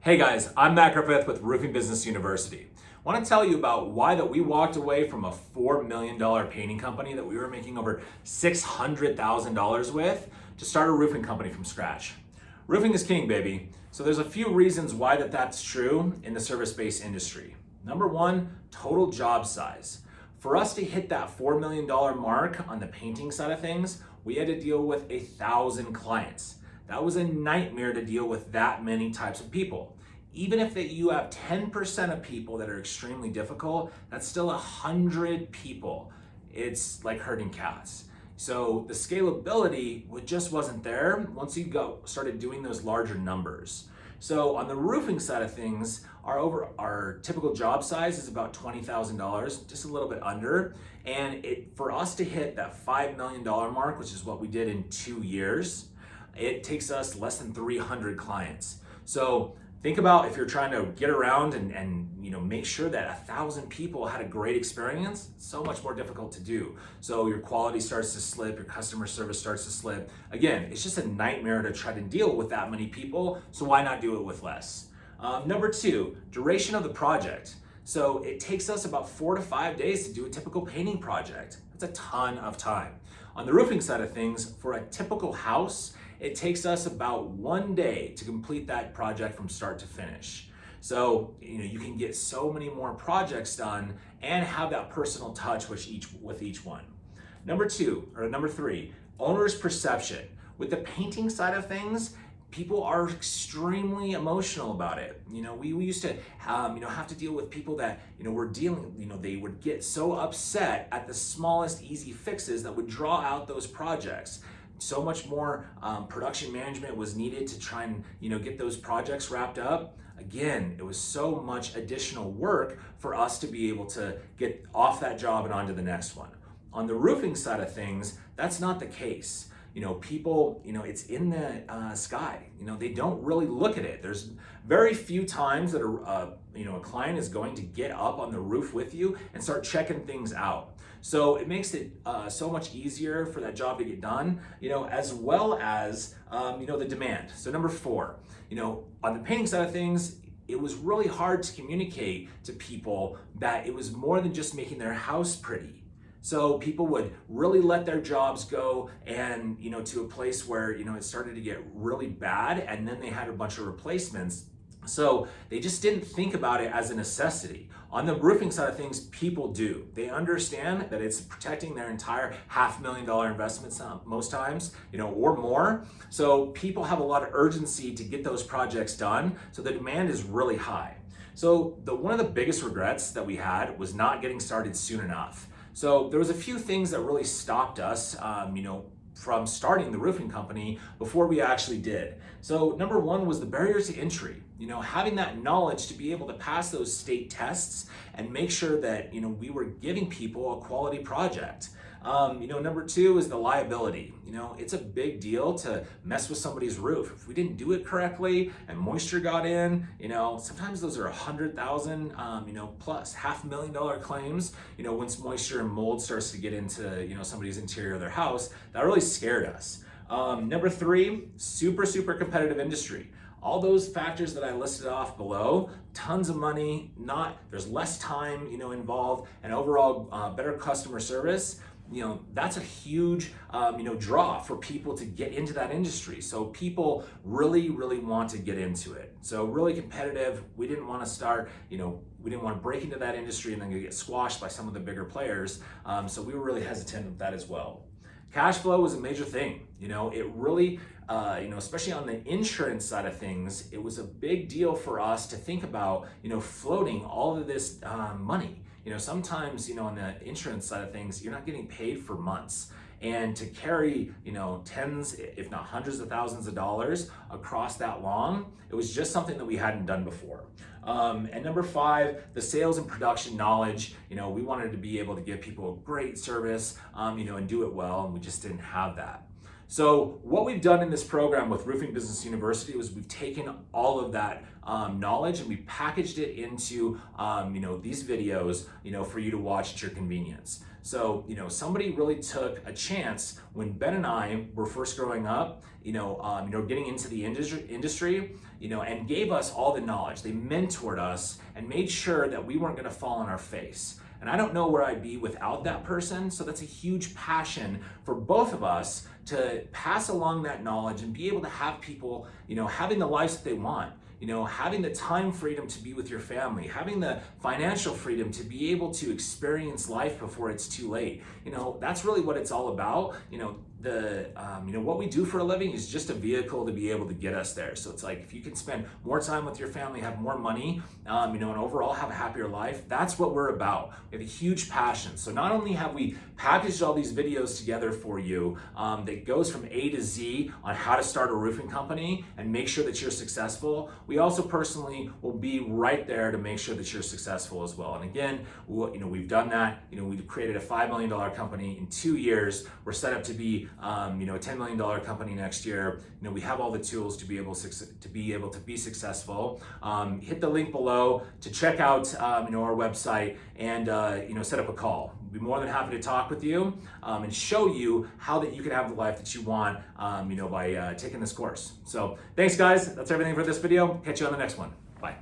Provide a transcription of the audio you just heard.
Hey guys, I'm Matt Griffith with Roofing Business University. I want to tell you about why that we walked away from a $4 million painting company that we were making over $600,000 with to start a roofing company from scratch. Roofing is king, baby. So there's a few reasons why that's true in the service-based industry. Number one, total job size. For us to hit that $4 million mark on the painting side of things, we had to deal with 1,000 clients. That was a nightmare to deal with that many types of people. Even if you have 10% of people that are extremely difficult, that's still 100 people. It's like herding cats. So the scalability just wasn't there once you started doing those larger numbers. So on the roofing side of things, our typical job size is about $20,000, just a little bit under. And for us to hit that $5 million mark, which is what we did in 2 years, it takes us less than 300 clients. So think about if you're trying to get around and make sure that 1,000 people had a great experience. It's so much more difficult to do. So your quality starts to slip, your customer service starts to slip. Again, it's just a nightmare to try to deal with that many people. So why not do it with less? Number two, duration of the project. So it takes us about 4 to 5 days to do a typical painting project. That's a ton of time. On the roofing side of things, for a typical house, it takes us about 1 day to complete that project from start to finish. So you can get so many more projects done and have that personal touch with each one. Number three, owner's perception. With the painting side of things, people are extremely emotional about it. We used to have to deal with people that they would get so upset at the smallest easy fixes that would draw out those projects. So much more production management was needed to try and get those projects wrapped up. Again, it was so much additional work for us to be able to get off that job and onto the next one. On the roofing side of things, that's not the case. People, it's in the sky. They don't really look at it. There's very few times that a client is going to get up on the roof with you and start checking things out. So it makes it so much easier for that job to get done, as well as, the demand. So number four, on the painting side of things, it was really hard to communicate to people that it was more than just making their house pretty. So people would really let their jobs go and, to a place where, it started to get really bad, and then they had a bunch of replacements. So they just didn't think about it as a necessity. On the roofing side of things, people do. They understand that it's protecting their entire $500,000 investment most times, or more. So people have a lot of urgency to get those projects done. So the demand is really high. So one of the biggest regrets that we had was not getting started soon enough. So there was a few things that really stopped us, from starting the roofing company before we actually did. So number one was the barriers to entry. Having that knowledge to be able to pass those state tests and make sure that, we were giving people a quality project. Number two is the liability. It's a big deal to mess with somebody's roof. If we didn't do it correctly and moisture got in, sometimes those are 100,000, plus $500,000 claims. Once moisture and mold starts to get into, somebody's interior of their house, that really scared us. Number three, super competitive industry. All those factors that I listed off below, tons of money, there's less time, involved, and overall better customer service. That's a huge, draw for people to get into that industry. So people really want to get into it. So really competitive. We didn't want to start, we didn't want to break into that industry and then get squashed by some of the bigger players. So we were really hesitant with that as well. Cash flow was a major thing. It really, especially on the insurance side of things, it was a big deal for us to think about, floating all of this money. Sometimes, on the insurance side of things, you're not getting paid for months. And to carry, tens, if not hundreds of thousands of dollars across that long, it was just something that we hadn't done before. And number five, the sales and production knowledge. We wanted to be able to give people a great service, and do it well, and we just didn't have that. So what we've done in this program with Roofing Business University was we've taken all of that knowledge and we packaged it into these videos for you to watch at your convenience. So, somebody really took a chance when Ben and I were first growing up, getting into the industry, and gave us all the knowledge. They mentored us and made sure that we weren't going to fall on our face. And I don't know where I'd be without that person. So that's a huge passion for both of us to pass along that knowledge and be able to have people, having the lives that they want. Having the time freedom to be with your family, having the financial freedom to be able to experience life before it's too late. That's really what it's all about. What we do for a living is just a vehicle to be able to get us there. So it's like, if you can spend more time with your family, have more money, and overall have a happier life, that's what we're about. We have a huge passion. So not only have we packaged all these videos together for you that goes from A to Z on how to start a roofing company and make sure that you're successful, we also personally will be right there to make sure that you're successful as well. And again, we've done that. We've created a $5 million company in 2 years. We're set up to be a $10 million company next year. We have all the tools to be able to be successful. Hit the link below to check out our website and set up a call. We'll be more than happy to talk with you and show you how that you can have the life that you want by taking this course. So thanks guys, that's everything for this video. Catch you on the next one. Bye.